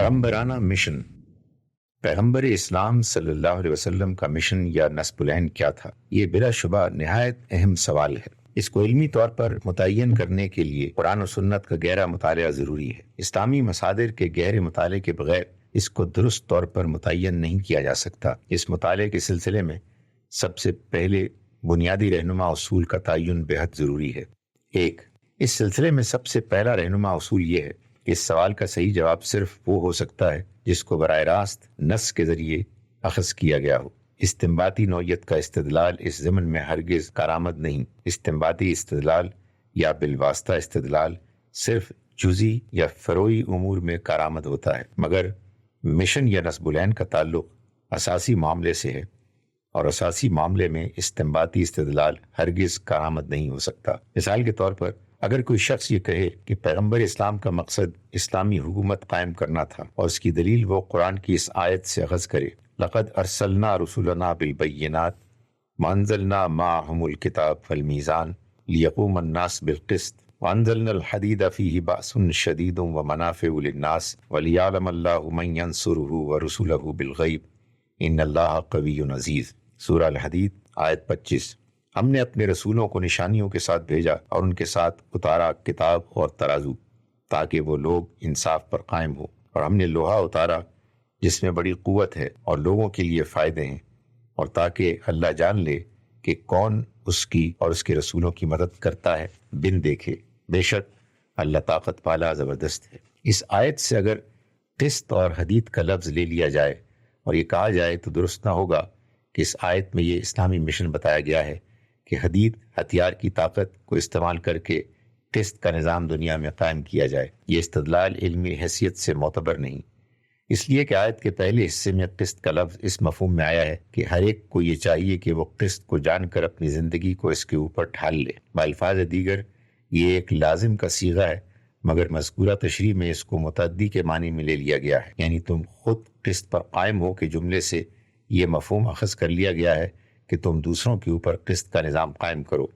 پیغمبرانہ mission. پیغمبر اسلام صلی اللہ علیہ وسلم کا مشن یا نصب العین کیا تھا؟ یہ بلا شبہ نہایت اہم سوال ہے۔ اس کو علمی طور پر متعین کرنے کے لیے قرآن و سنت کا گہرا مطالعہ ضروری ہے۔ اسلامی مصادر کے گہرے مطالعے کے بغیر اس کو درست طور پر متعین نہیں کیا جا سکتا۔ اس مطالعے کے سلسلے میں سب سے پہلے بنیادی رہنما اصول کا تعین بہت ضروری ہے۔ ایک، اس سلسلے میں سب سے پہلا رہنما اصول یہ ہے کہ اس سوال کا صحیح جواب صرف وہ ہو سکتا ہے جس کو براہ راست نص کے ذریعے اخذ کیا گیا ہو۔ استنباطی نوعیت کا استدلال اس ضمن میں ہرگز کارآمد نہیں۔ استنباطی استدلال یا بالواسطہ استدلال صرف جزئی یا فروعی امور میں کارآمد ہوتا ہے، مگر مشن یا نصب العین کا تعلق اساسی معاملے سے ہے، اور اساسی معاملے میں استنباطی استدلال ہرگز کارآمد نہیں ہو سکتا۔ مثال کے طور پر اگر کوئی شخص یہ کہے کہ پیغمبر اسلام کا مقصد اسلامی حکومت قائم کرنا تھا اور اس کی دلیل وہ قرآن کی اس آیت سے اخذ کرے، لقد ارسلنا رسولنا بالبینات وانزلنا معهم الکتاب والمیزان لیقوم الناس بالقسط وانزلنا الحدید فیہ بأس شدید ومنافع للناس وليعلم اللہ من ینصرہ ورسلہ بالغیب ان اللہ قوی عزیز۔ سورہ الحدید آیت 25۔ ہم نے اپنے رسولوں کو نشانیوں کے ساتھ بھیجا اور ان کے ساتھ اتارا کتاب اور ترازو تاکہ وہ لوگ انصاف پر قائم ہو، اور ہم نے لوہا اتارا جس میں بڑی قوت ہے اور لوگوں کے لیے فائدے ہیں، اور تاکہ اللہ جان لے کہ کون اس کی اور اس کے رسولوں کی مدد کرتا ہے بن دیکھے، بے شک اللہ طاقت والا زبردست ہے۔ اس آیت سے اگر قسط اور حدید کا لفظ لے لیا جائے اور یہ کہا جائے تو درست نہ ہوگا کہ اس آیت میں یہ اسلامی مشن بتایا گیا ہے کہ حدید ہتھیار کی طاقت کو استعمال کر کے قسط کا نظام دنیا میں قائم کیا جائے۔ یہ استدلال علمی حیثیت سے معتبر نہیں، اس لیے کہ آیت کے پہلے حصے میں قسط کا لفظ اس مفہوم میں آیا ہے کہ ہر ایک کو یہ چاہیے کہ وہ قسط کو جان کر اپنی زندگی کو اس کے اوپر ڈھال لے۔ بالفاظ دیگر یہ ایک لازم کا صیغہ ہے، مگر مذکورہ تشریح میں اس کو متعدی کے معنی میں لے لیا گیا ہے، یعنی تم خود قسط پر قائم ہو کے جملے سے یہ مفہوم اخذ کر لیا گیا ہے کہ تم دوسروں کے اوپر قسط کا نظام قائم کرو۔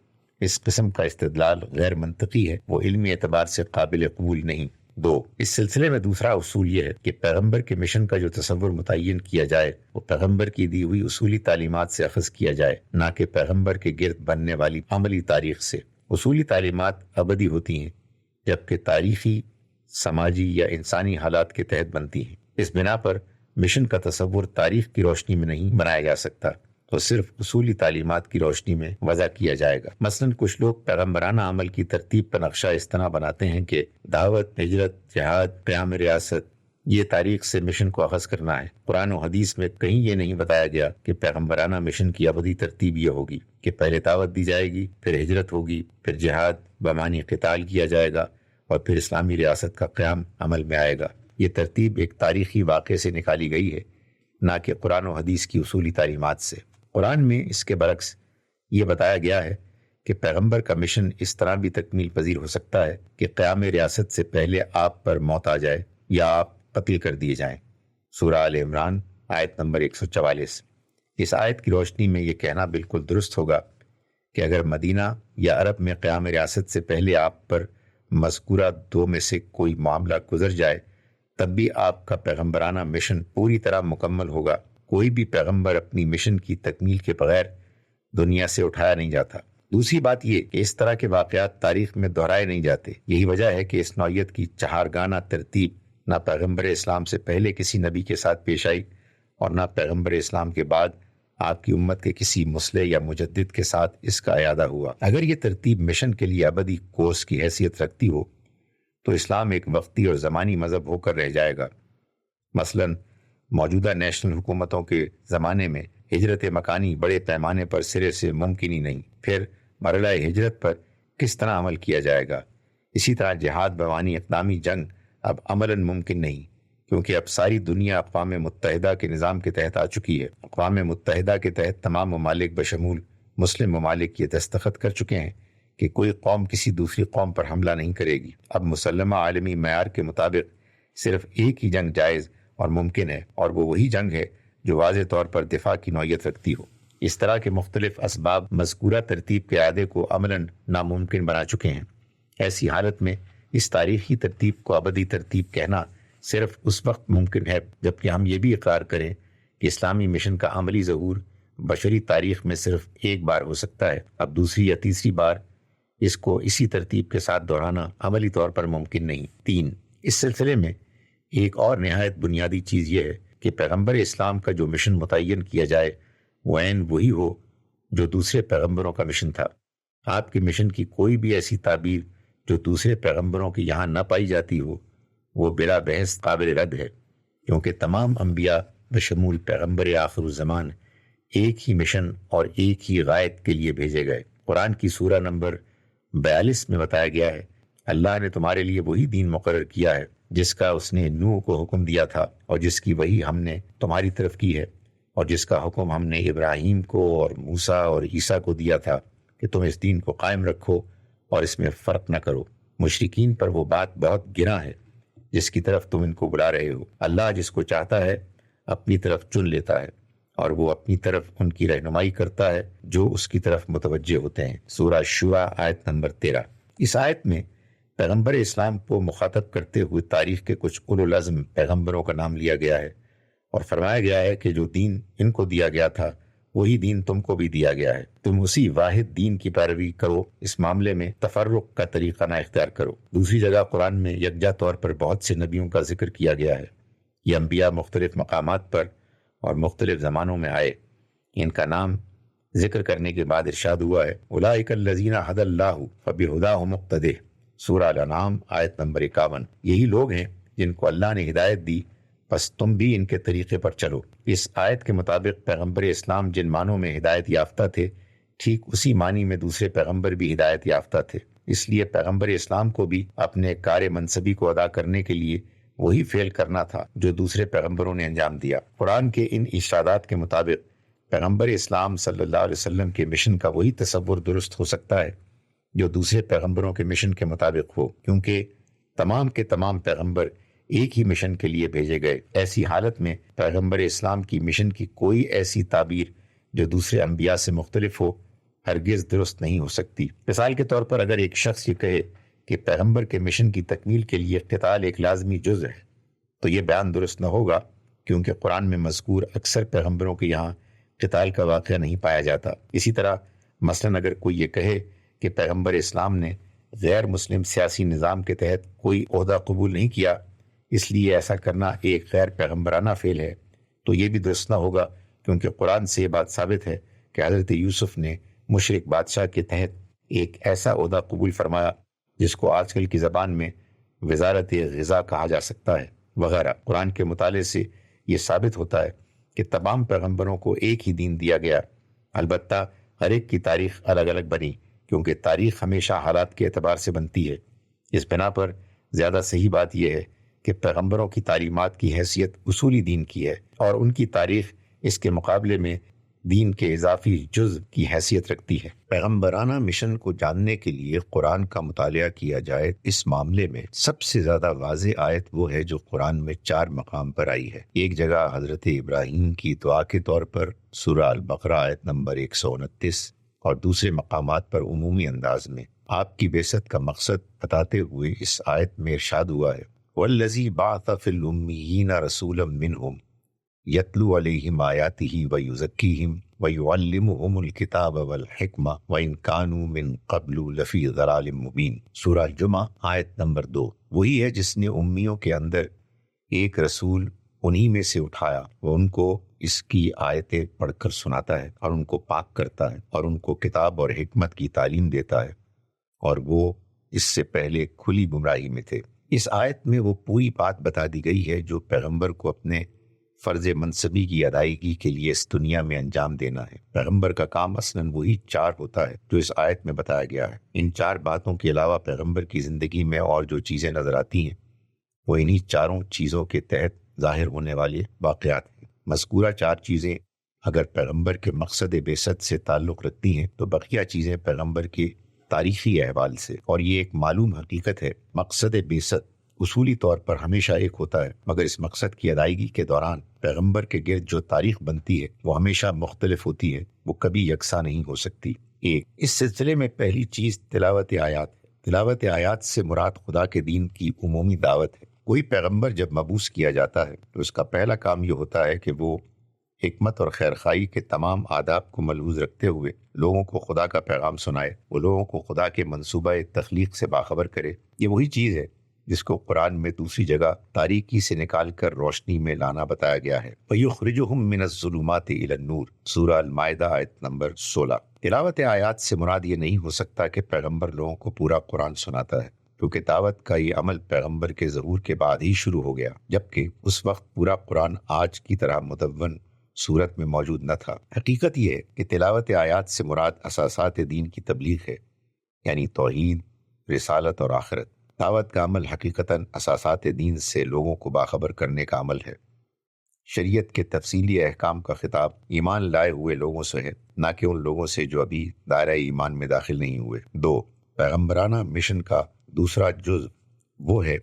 اس قسم کا استدلال غیر منطقی ہے، وہ علمی اعتبار سے قابل قبول نہیں۔ دو، اس سلسلے میں دوسرا اصول یہ ہے کہ پیغمبر کے مشن کا جو تصور متعین کیا جائے وہ پیغمبر کی دی ہوئی اصولی تعلیمات سے اخذ کیا جائے، نہ کہ پیغمبر کے گرد بننے والی عملی تاریخ سے۔ اصولی تعلیمات ابدی ہوتی ہیں، جبکہ تاریخی، سماجی یا انسانی حالات کے تحت بنتی ہیں۔ اس بنا پر مشن کا تصور تاریخ کی روشنی میں نہیں بنایا جا سکتا، تو صرف اصولی تعلیمات کی روشنی میں وضع کیا جائے گا۔ مثلا کچھ لوگ پیغمبرانہ عمل کی ترتیب کا نقشہ اس طرح بناتے ہیں کہ دعوت، ہجرت، جہاد، قیام ریاست، یہ تاریخ سے مشن کو اخذ کرنا ہے۔ قرآن و حدیث میں کہیں یہ نہیں بتایا گیا کہ پیغمبرانہ مشن کی ابدی ترتیب یہ ہوگی کہ پہلے دعوت دی جائے گی، پھر ہجرت ہوگی، پھر جہاد بمعنی قتال کیا جائے گا، اور پھر اسلامی ریاست کا قیام عمل میں آئے گا۔ یہ ترتیب ایک تاریخی واقعے سے نکالی گئی ہے، نہ کہ قرآن و حدیث کی اصولی تعلیمات سے۔ قرآن میں اس کے برعکس یہ بتایا گیا ہے کہ پیغمبر کا مشن اس طرح بھی تکمیل پذیر ہو سکتا ہے کہ قیام ریاست سے پہلے آپ پر موت آ جائے یا آپ قتل کر دیے جائیں۔ سورہ آل عمران آیت نمبر 144۔ اس آیت کی روشنی میں یہ کہنا بالکل درست ہوگا کہ اگر مدینہ یا عرب میں قیام ریاست سے پہلے آپ پر مذکورہ دو میں سے کوئی معاملہ گزر جائے تب بھی آپ کا پیغمبرانہ مشن پوری طرح مکمل ہوگا۔ کوئی بھی پیغمبر اپنی مشن کی تکمیل کے بغیر دنیا سے اٹھایا نہیں جاتا۔ دوسری بات یہ کہ اس طرح کے واقعات تاریخ میں دہرائے نہیں جاتے۔ یہی وجہ ہے کہ اس نوعیت کی چہارگانہ ترتیب نہ پیغمبر اسلام سے پہلے کسی نبی کے ساتھ پیش آئی اور نہ پیغمبر اسلام کے بعد آپ کی امت کے کسی مصلح یا مجدد کے ساتھ اس کا اعادہ ہوا۔ اگر یہ ترتیب مشن کے لیے ابدی کورس کی حیثیت رکھتی ہو تو اسلام ایک وقتی اور زمانی مذہب ہو کر رہ جائے گا۔ مثلا موجودہ نیشنل حکومتوں کے زمانے میں ہجرت مکانی بڑے پیمانے پر سرے سے ممکن ہی نہیں، پھر مرحلہ ہجرت پر کس طرح عمل کیا جائے گا؟ اسی طرح جہاد بوانی اقدامی جنگ اب عملاً ممکن نہیں، کیونکہ اب ساری دنیا اقوام متحدہ کے نظام کے تحت آ چکی ہے۔ اقوام متحدہ کے تحت تمام ممالک بشمول مسلم ممالک یہ دستخط کر چکے ہیں کہ کوئی قوم کسی دوسری قوم پر حملہ نہیں کرے گی۔ اب مسلمہ عالمی معیار کے مطابق صرف ایک ہی جنگ جائز اور ممکن ہے، اور وہ وہی جنگ ہے جو واضح طور پر دفاع کی نوعیت رکھتی ہو۔ اس طرح کے مختلف اسباب مذکورہ ترتیب کے اعادے کو عملاً ناممکن بنا چکے ہیں۔ ایسی حالت میں اس تاریخی ترتیب کو ابدی ترتیب کہنا صرف اس وقت ممکن ہے جبکہ ہم یہ بھی اقرار کریں کہ اسلامی مشن کا عملی ظہور بشری تاریخ میں صرف ایک بار ہو سکتا ہے. اب دوسری یا تیسری بار اس کو اسی ترتیب کے ساتھ دہرانا عملی طور پر ممکن نہیں. 3. اس سلسلے میں ایک اور نہایت بنیادی چیز یہ ہے کہ پیغمبر اسلام کا جو مشن متعین کیا جائے وہ عین وہی ہو جو دوسرے پیغمبروں کا مشن تھا. آپ کے مشن کی کوئی بھی ایسی تعبیر جو دوسرے پیغمبروں کے یہاں نہ پائی جاتی ہو وہ بلا بحث قابل رد ہے، کیونکہ تمام انبیاء بشمول پیغمبر آخر الزمان ایک ہی مشن اور ایک ہی غائد کے لیے بھیجے گئے. قرآن کی سورہ نمبر 42 میں بتایا گیا ہے، اللہ نے تمہارے لیے وہی دین مقرر کیا ہے جس کا اس نے نوح کو حکم دیا تھا اور جس کی وہی ہم نے تمہاری طرف کی ہے، اور جس کا حکم ہم نے ابراہیم کو اور موسیٰ اور عیسیٰ کو دیا تھا کہ تم اس دین کو قائم رکھو اور اس میں فرق نہ کرو. مشرکین پر وہ بات بہت گراں ہے جس کی طرف تم ان کو بلا رہے ہو. اللہ جس کو چاہتا ہے اپنی طرف چن لیتا ہے اور وہ اپنی طرف ان کی رہنمائی کرتا ہے جو اس کی طرف متوجہ ہوتے ہیں. سورہ شورى آیت نمبر 13. اس آیت میں پیغمبر اسلام کو مخاطب کرتے ہوئے تاریخ کے کچھ اولو العزم پیغمبروں کا نام لیا گیا ہے اور فرمایا گیا ہے کہ جو دین ان کو دیا گیا تھا وہی دین تم کو بھی دیا گیا ہے، تم اسی واحد دین کی پیروی کرو، اس معاملے میں تفرق کا طریقہ نہ اختیار کرو. دوسری جگہ قرآن میں یکجا طور پر بہت سے نبیوں کا ذکر کیا گیا ہے. یہ انبیاء مختلف مقامات پر اور مختلف زمانوں میں آئے. ان کا نام ذکر کرنے کے بعد ارشاد ہوا ہے اولئک الذین ھدی اللہ فبہداہ مقتدہ. سورہ الانعام آیت نمبر 51. یہی لوگ ہیں جن کو اللہ نے ہدایت دی، بس تم بھی ان کے طریقے پر چلو. اس آیت کے مطابق پیغمبر اسلام جن معنوں میں ہدایت یافتہ تھے ٹھیک اسی معنی میں دوسرے پیغمبر بھی ہدایت یافتہ تھے. اس لیے پیغمبر اسلام کو بھی اپنے کار منصبی کو ادا کرنے کے لیے وہی فعل کرنا تھا جو دوسرے پیغمبروں نے انجام دیا. قرآن کے ان ارشادات کے مطابق پیغمبر اسلام صلی اللہ علیہ وسلم کے مشن کا وہی تصور درست ہو سکتا ہے جو دوسرے پیغمبروں کے مشن کے مطابق ہو، کیونکہ تمام کے تمام پیغمبر ایک ہی مشن کے لیے بھیجے گئے. ایسی حالت میں پیغمبر اسلام کی مشن کی کوئی ایسی تعبیر جو دوسرے انبیاء سے مختلف ہو ہرگز درست نہیں ہو سکتی. مثال کے طور پر اگر ایک شخص یہ کہے کہ پیغمبر کے مشن کی تکمیل کے لیے قتال ایک لازمی جز ہے تو یہ بیان درست نہ ہوگا، کیونکہ قرآن میں مذکور اکثر پیغمبروں کے یہاں قتال کا واقعہ نہیں پایا جاتا. اسی طرح مثلا اگر کوئی یہ کہے کہ پیغمبر اسلام نے غیر مسلم سیاسی نظام کے تحت کوئی عہدہ قبول نہیں کیا اس لیے ایسا کرنا ایک غیر پیغمبرانہ فعل ہے تو یہ بھی درست نہ ہوگا، کیونکہ قرآن سے یہ بات ثابت ہے کہ حضرت یوسف نے مشرک بادشاہ کے تحت ایک ایسا عہدہ قبول فرمایا جس کو آج کل کی زبان میں وزارت غذا کہا جا سکتا ہے وغیرہ. قرآن کے مطالعے سے یہ ثابت ہوتا ہے کہ تمام پیغمبروں کو ایک ہی دین دیا گیا. البتہ ہر ایک کی تاریخ الگ الگ بنی، کیونکہ تاریخ ہمیشہ حالات کے اعتبار سے بنتی ہے. اس بنا پر زیادہ صحیح بات یہ ہے کہ پیغمبروں کی تعلیمات کی حیثیت اصولی دین کی ہے اور ان کی تاریخ اس کے مقابلے میں دین کے اضافی جز کی حیثیت رکھتی ہے. پیغمبرانہ مشن کو جاننے کے لیے قرآن کا مطالعہ کیا جائے اس معاملے میں سب سے زیادہ واضح آیت وہ ہے جو قرآن میں 4 مقام پر آئی ہے. ایک جگہ حضرت ابراہیم کی دعا کے طور پر سورہ البقرہ آیت نمبر 129 اور دوسرے مقامات پر عمومی انداز میں آپ کی بعثت کا مقصد بتاتے ہوئے اس آیت میں ارشاد ہوا ہے وَالَّذِي بَعَثَ فِي الْأُمِّيِّينَ رَسُولًا مِّنْهُمْ يَتْلُو عَلَيْهِمْ آيَاتِهِ وَيُزَكِّيهِمْ وَيُعَلِّمُهُمُ الْكِتَابَ وَالْحِكْمَةَ وَإِنْ كَانُوا مِنْ قَبْلُ لَفِي ضَلَالٍ مُّبِينٍ. سورہ الجمعہ آیت نمبر 2. وہی ہے جس نے امیوں کے اندر ایک رسول انہی میں سے اٹھایا، وہ ان کو اس کی آیتیں پڑھ کر سناتا ہے اور ان کو پاک کرتا ہے اور ان کو کتاب اور حکمت کی تعلیم دیتا ہے، اور وہ اس سے پہلے کھلی گمراہی میں تھے. اس آیت میں وہ پوری بات بتا دی گئی ہے جو پیغمبر کو اپنے فرض منصبی کی ادائیگی کے لیے اس دنیا میں انجام دینا ہے. پیغمبر کا کام اصلاً وہی 4 ہوتا ہے جو اس آیت میں بتایا گیا ہے. ان 4 باتوں کے علاوہ پیغمبر کی زندگی میں اور جو چیزیں نظر آتی ہیں وہ انہی 4 چیزوں کے تحت ظاہر ہونے والے واقعات ہیں. مذکورہ 4 چیزیں اگر پیغمبر کے مقصد بعثت سے تعلق رکھتی ہیں تو بقیہ چیزیں پیغمبر کے تاریخی احوال سے، اور یہ ایک معلوم حقیقت ہے. مقصد بعثت اصولی طور پر ہمیشہ ایک ہوتا ہے، مگر اس مقصد کی ادائیگی کے دوران پیغمبر کے گرد جو تاریخ بنتی ہے وہ ہمیشہ مختلف ہوتی ہے، وہ کبھی یکساں نہیں ہو سکتی. اس سلسلے میں پہلی چیز تلاوت آیات ہے. تلاوت آیات سے مراد خدا کے دین کی عمومی دعوت ہے. کوئی پیغمبر جب مبعوث کیا جاتا ہے تو اس کا پہلا کام یہ ہوتا ہے کہ وہ حکمت اور خیرخواہی کے تمام آداب کو ملحوظ رکھتے ہوئے لوگوں کو خدا کا پیغام سنائے، وہ لوگوں کو خدا کے منصوبہ تخلیق سے باخبر کرے۔ یہ وہی چیز ہے جس کو قرآن میں دوسری جگہ تاریکی سے نکال کر روشنی میں لانا بتایا گیا ہے۔ وَيُخْرِجُهُم مِّنَ الظُّلُمَاتِ إِلَى النُّورِ، سورہ المائدہ آیت نمبر 16۔ تلاوت آیات سے مراد یہ نہیں ہو سکتا کہ پیغمبر لوگوں کو پورا قرآن سناتا ہے، کیونکہ دعوت کا یہ عمل پیغمبر کے ظہور کے بعد ہی شروع ہو گیا، جبکہ اس وقت پورا قرآن آج کی طرح مدون صورت میں موجود نہ تھا۔ حقیقت یہ ہے کہ تلاوت آیات سے مراد اساسات دین کی تبلیغ ہے، یعنی توحید، رسالت اور آخرت۔ دعوت کا عمل حقیقتاً اساسات دین سے لوگوں کو باخبر کرنے کا عمل ہے۔ شریعت کے تفصیلی احکام کا خطاب ایمان لائے ہوئے لوگوں سے ہے، نہ کہ ان لوگوں سے جو ابھی دائرہ ایمان میں داخل نہیں ہوئے۔ 2، پیغمبرانہ مشن کا دوسرا جز وہ ہے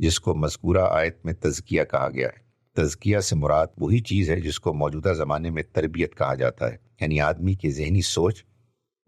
جس کو مذکورہ آیت میں تزکیہ کہا گیا ہے۔ تزکیہ سے مراد وہی چیز ہے جس کو موجودہ زمانے میں تربیت کہا جاتا ہے، یعنی آدمی کی ذہنی سوچ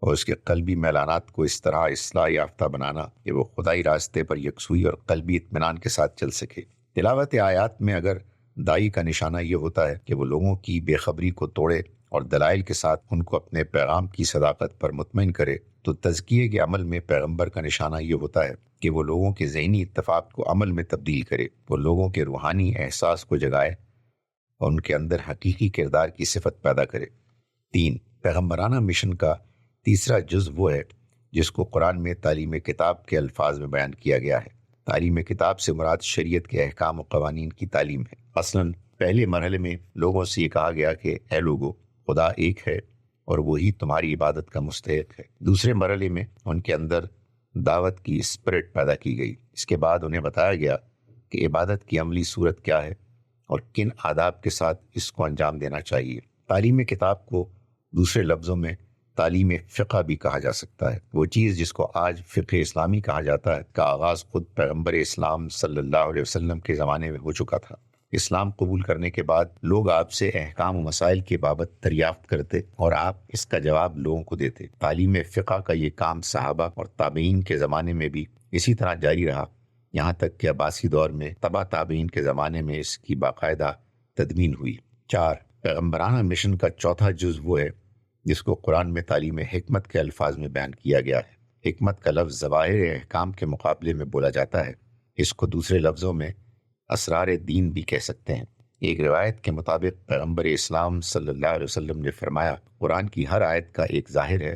اور اس کے قلبی میلانات کو اس طرح اصلاح یافتہ بنانا کہ وہ خدائی راستے پر یکسوئی اور قلبی اطمینان کے ساتھ چل سکے۔ تلاوت آیات میں اگر دائی کا نشانہ یہ ہوتا ہے کہ وہ لوگوں کی بے خبری کو توڑے اور دلائل کے ساتھ ان کو اپنے پیغام کی صداقت پر مطمئن کرے، تو تزکیے کے عمل میں پیغمبر کا نشانہ یہ ہوتا ہے کہ وہ لوگوں کے ذہنی اتفاق کو عمل میں تبدیل کرے، وہ لوگوں کے روحانی احساس کو جگائے اور ان کے اندر حقیقی کردار کی صفت پیدا کرے۔ 3، پیغمبرانہ مشن کا تیسرا جز وہ ہے جس کو قرآن میں تعلیم کتاب کے الفاظ میں بیان کیا گیا ہے۔ تعلیم کتاب سے مراد شریعت کے احکام و قوانین کی تعلیم ہے۔ مثلاً پہلے مرحلے میں لوگوں سے یہ کہا گیا کہ اے لوگو، خدا ایک ہے اور وہی تمہاری عبادت کا مستحق ہے۔ دوسرے مرحلے میں ان کے اندر دعوت کی اسپرٹ پیدا کی گئی۔ اس کے بعد انہیں بتایا گیا کہ عبادت کی عملی صورت کیا ہے اور کن آداب کے ساتھ اس کو انجام دینا چاہیے۔ تعلیم کتاب کو دوسرے لفظوں میں تعلیم فقہ بھی کہا جا سکتا ہے۔ وہ چیز جس کو آج فقہ اسلامی کہا جاتا ہے کا آغاز خود پیغمبر اسلام صلی اللہ علیہ وسلم کے زمانے میں ہو چکا تھا۔ اسلام قبول کرنے کے بعد لوگ آپ سے احکام و مسائل کے بابت دریافت کرتے اور آپ اس کا جواب لوگوں کو دیتے۔ تعلیم فقہ کا یہ کام صحابہ اور تابعین کے زمانے میں بھی اسی طرح جاری رہا، یہاں تک کہ عباسی دور میں تبع تابعین کے زمانے میں اس کی باقاعدہ تدوین ہوئی۔ 4، پیغمبرانہ مشن کا چوتھا جز وہ ہے جس کو قرآن میں تعلیم حکمت کے الفاظ میں بیان کیا گیا ہے۔ حکمت کا لفظ ظواہر احکام کے مقابلے میں بولا جاتا ہے۔ اس کو دوسرے لفظوں میں اسرار دین بھی کہہ سکتے ہیں۔ ایک روایت کے مطابق پیغمبر اسلام صلی اللہ علیہ وسلم نے فرمایا، قرآن کی ہر آیت کا ایک ظاہر ہے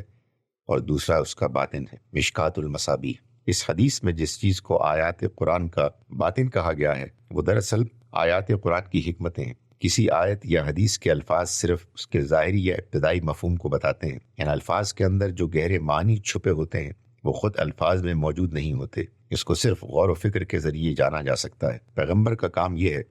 اور دوسرا اس کا باطن ہے۔ مشکات المصابیح۔ اس حدیث میں جس چیز کو آیات قرآن کا باطن کہا گیا ہے وہ دراصل آیات قرآن کی حکمتیں ہیں۔ کسی آیت یا حدیث کے الفاظ صرف اس کے ظاہری یا ابتدائی مفہوم کو بتاتے ہیں۔ ان الفاظ کے اندر جو گہرے معنی چھپے ہوتے ہیں وہ خود الفاظ میں موجود نہیں ہوتے، اس کو صرف غور و فکر کے ذریعے جانا جا سکتا ہے۔ پیغمبر کا کام یہ ہے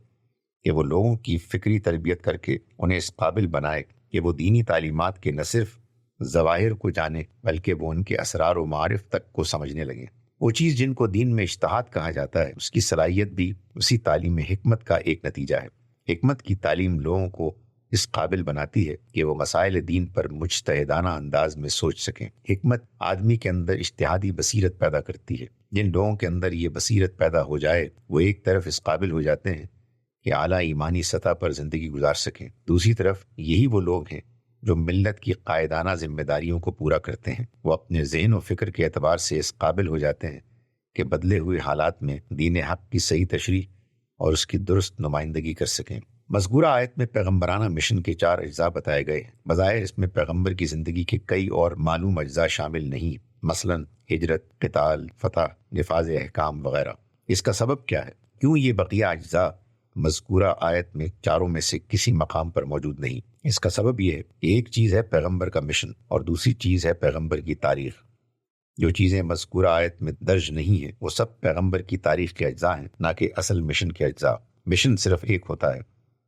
کہ وہ لوگوں کی فکری تربیت کر کے انہیں اس قابل بنائے کہ وہ دینی تعلیمات کے نہ صرف ظواہر کو جانے بلکہ وہ ان کے اسرار و معارف تک کو سمجھنے لگیں۔ وہ چیز جن کو دین میں اجتہاد کہا جاتا ہے، اس کی صلاحیت بھی اسی تعلیم حکمت کا ایک نتیجہ ہے۔ حکمت کی تعلیم لوگوں کو اس قابل بناتی ہے کہ وہ مسائل دین پر مجتہدانہ انداز میں سوچ سکیں۔ حکمت آدمی کے اندر اجتہادی بصیرت پیدا کرتی ہے۔ جن لوگوں کے اندر یہ بصیرت پیدا ہو جائے وہ ایک طرف اس قابل ہو جاتے ہیں کہ اعلیٰ ایمانی سطح پر زندگی گزار سکیں، دوسری طرف یہی وہ لوگ ہیں جو ملت کی قائدانہ ذمہ داریوں کو پورا کرتے ہیں۔ وہ اپنے ذہن و فکر کے اعتبار سے اس قابل ہو جاتے ہیں کہ بدلے ہوئے حالات میں دین حق کی صحیح تشریح اور اس کی درست نمائندگی کر سکیں۔ مذکورہ آیت میں پیغمبرانہ مشن کے 4 اجزاء بتائے گئے ہیں۔ بظاہر اس میں پیغمبر کی زندگی کے کئی اور معلوم اجزاء شامل نہیں، مثلاً ہجرت، قتال، فتح، نفاذ احکام وغیرہ۔ اس کا سبب کیا ہے؟ کیوں یہ بقیہ اجزاء مذکورہ آیت میں چاروں میں سے کسی مقام پر موجود نہیں؟ اس کا سبب یہ ہے کہ ایک چیز ہے پیغمبر کا مشن اور دوسری چیز ہے پیغمبر کی تاریخ۔ جو چیزیں مذکورہ آیت میں درج نہیں ہیں وہ سب پیغمبر کی تاریخ کے اجزاء ہیں، نہ کہ اصل مشن کے اجزاء۔ مشن صرف ایک ہوتا ہے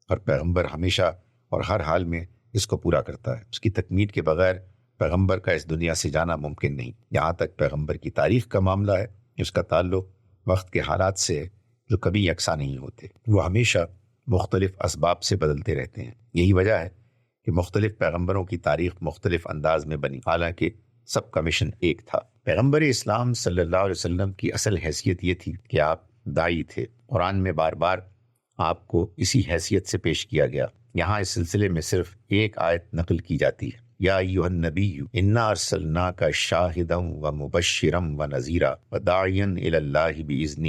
اور پیغمبر ہمیشہ اور ہر حال میں اس کو پورا کرتا ہے۔ اس کی تکمیل کے بغیر پیغمبر کا اس دنیا سے جانا ممکن نہیں۔ یہاں تک پیغمبر کی تاریخ کا معاملہ ہے، اس کا تعلق وقت کے حالات سے ہے جو کبھی یکساں نہیں ہوتے، وہ ہمیشہ مختلف اسباب سے بدلتے رہتے ہیں۔ یہی وجہ ہے کہ مختلف پیغمبروں کی تاریخ مختلف انداز میں بنی، حالانکہ سب کا مشن ایک تھا۔ پیغمبر اسلام صلی اللہ علیہ وسلم کی اصل حیثیت یہ تھی کہ آپ داعی تھے، قرآن میں بار بار آپ کو اسی حیثیت سے پیش کیا گیا۔ یہاں اس سلسلے میں صرف ایک آیت نقل کی جاتی ہے، یا ایھا النبی انا ارسلناک شاہدا ومبشرا ونذیرا وداعیا الی اللہ باذنہ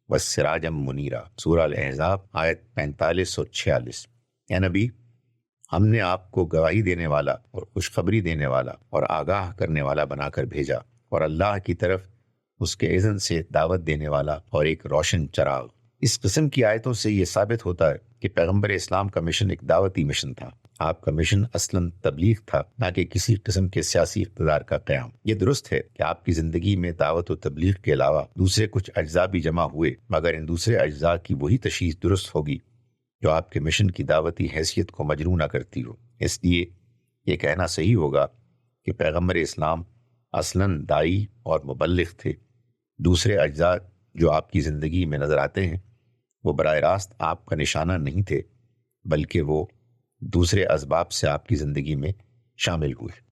وسراجا منیرا۔ سورہ الاحزاب آیت 45 اور 46۔ اے نبی، ہم نے آپ کو گواہی دینے والا اور خوشخبری دینے والا اور آگاہ کرنے والا بنا کر بھیجا، اور اللہ کی طرف اس کے اذن سے دعوت دینے والا اور ایک روشن چراغ۔ اس قسم کی آیتوں سے یہ ثابت ہوتا ہے کہ پیغمبر اسلام کا مشن ایک دعوتی مشن تھا۔ آپ کا مشن اصلاً تبلیغ تھا، نہ کہ کسی قسم کے سیاسی اقتدار کا قیام۔ یہ درست ہے کہ آپ کی زندگی میں دعوت و تبلیغ کے علاوہ دوسرے کچھ اجزاء بھی جمع ہوئے، مگر ان دوسرے اجزاء کی وہی تشخیص درست ہوگی جو آپ کے مشن کی دعوتی حیثیت کو مجروح نہ کرتی ہو۔ اس لیے یہ کہنا صحیح ہوگا کہ پیغمبر اسلام اصلاً داعی اور مبلغ تھے۔ دوسرے اجزاء جو آپ کی زندگی میں نظر آتے ہیں وہ براہ راست آپ کا نشانہ نہیں تھے، بلکہ وہ دوسرے اسباب سے آپ کی زندگی میں شامل ہوئے۔